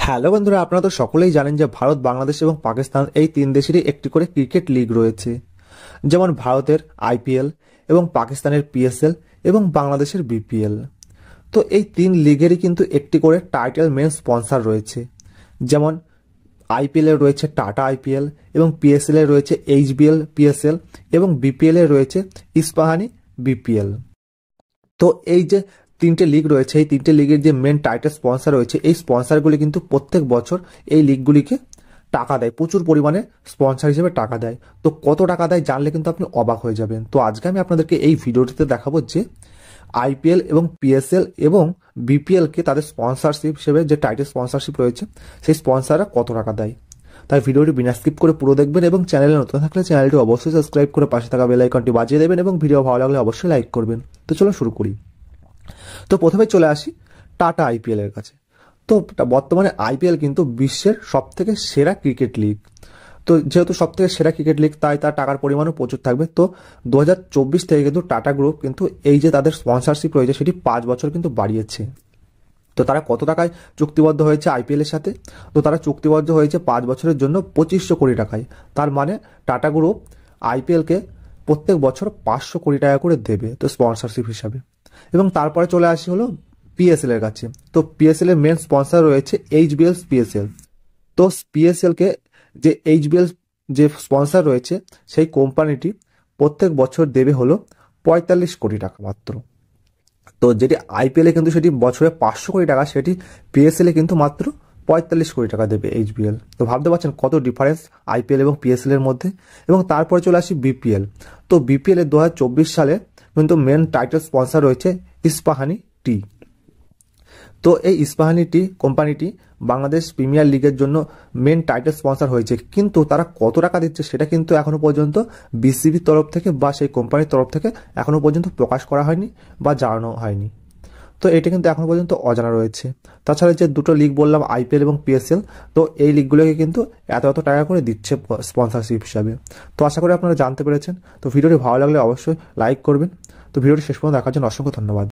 Hello বন্ধুরা, আপনারা তো সকলেই জানেন যে ভারত, বাংলাদেশ এবং পাকিস্তান এই তিন দেশেরই একটি করে ক্রিকেট লিগ রয়েছে। যেমন ভারতের আইপিএল এবং পাকিস্তানের পিএসএল এবং বাংলাদেশের বিপিএল। তো এই তিন লিগেরই কিন্তু একটি করে টাইটেল মেন স্পন্সর রয়েছে। যেমন আইপিএল এর রয়েছে টাটা আইপিএল এবং পিএসএল এর রয়েছে এইচবিএল পিএসএল এবং বিপিএল এর রয়েছে ইস্পাহানি বিপিএল। তো এই যে তিনটে লিগ রয়েছে, এই তিনটে লিগের যে মেন টাইটেল স্পন্সর রয়েছে, এই স্পন্সরগুলি কিন্তু প্রত্যেক বছর এই লিগগুলিকে টাকা দেয়, প্রচুর পরিমাণে স্পন্সর হিসেবে টাকা দেয়। তো কত টাকা দেয় জানলে কিন্তু আপনি অবাক হয়ে যাবেন। তো আজকে আমি আপনাদেরকে এই ভিডিওটিতে দেখাবো যে আইপিএল এবং পিএসএল এবং বিপিএলকে তাদের স্পন্সরশিপ হিসেবে যে টাইটেল স্পন্সরশিপ রয়েছে, সেই স্পন্সররা কত টাকা দেয়। তাই ভিডিওটি বিনা স্কিপ করে পুরো দেখবেন এবং চ্যানেলে নতুন থাকলে চ্যানেলটি অবশ্যই সাবস্ক্রাইব করে পাশে থাকা বেল আইকনটি বাজিয়ে দেবেন এবং ভিডিও ভালো লাগলে অবশ্যই লাইক করবেন। তো চলো শুরু করি। তো প্রথমে চলে আসি টাটা আইপিএল এর কাছে। তো বর্তমানে আইপিএল কিন্তু বিশ্বের সবথেকে সেরা ক্রিকেট লিগ। তো যেহেতু সবথেকে সেরা ক্রিকেট লিগ, তাই তার টাকার পরিমাণও প্রচুর থাকবে। তো 2024 থেকে কিন্তু টাটা গ্রুপ কিন্তু এই যে তাদের স্পন্সরশিপ রয়েছে সেটি 5 বছর কিন্তু বাড়িয়েছে। তো তারা কত টাকায় চুক্তিবদ্ধ হয়েছে আইপিএল এর সাথে? তো তারা চুক্তিবদ্ধ হয়েছে 5 বছরের জন্য 2500 কোটি টাকায়। তার মানে টাটা গ্রুপ আইপিএলকে প্রত্যেক বছর 500 কোটি টাকা করে দেবে তো স্পন্সরশিপ হিসাবে। এবং তারপরে চলে আসি হলো পিএসএল এর কাছে। তো পিএসএল এর মেন স্পন্সর রয়েছে এইচবিএল পিএসএল। তো পিএসএল কে যে এইচবিএল যে স্পন্সর রয়েছে, সেই কোম্পানিটি প্রত্যেক বছর দেবে হলো 45 কোটি টাকা মাত্র। তো যেটি আইপিএল এ কিন্তু সেটি বছরে 500 কোটি টাকা, সেটি পিএসএল এ কিন্তু মাত্র 45 কোটি টাকা দেবে এইচবিএল। তো ভাবতে পারছেন কত ডিফারেন্স আইপিএল এবং পিএসএল এর মধ্যে। এবং তারপরে চলে আসি বিপিএল। তো বিপিএল এর 2024 সালে কিন্তু মেন টাইটেল স্পন্সর রয়েছে ইস্পাহানি টি। তো এই ইস্পাহানি টি কোম্পানিটি বাংলাদেশ প্রিমিয়ার লিগের জন্য মেন টাইটেল স্পন্সর হয়েছে, কিন্তু তারা কত টাকা দিচ্ছে সেটা কিন্তু এখনো পর্যন্ত বিসিবির তরফ থেকে বা সেই কোম্পানির তরফ থেকে এখনো পর্যন্ত প্রকাশ করা হয়নি বা জানানো হয়নি। তো এটা কিন্তু এখনো পর্যন্ত অজানা রয়েছে। তাছাড়া যে দুটো লিগ বললাম আইপিএল এবং পিএসএল, তো এই লিগগুলোকে কিন্তু এত এত টাকা করে দিচ্ছে স্পন্সরশিপ হিসাবে। তো আশা করি আপনারা জানতে পেরেছেন। তো ভিডিওটি ভালো লাগলে অবশ্যই লাইক করবেন। তো ভিডিওটি শেষ পর্যন্ত দেখার জন্য অসংখ্য ধন্যবাদ।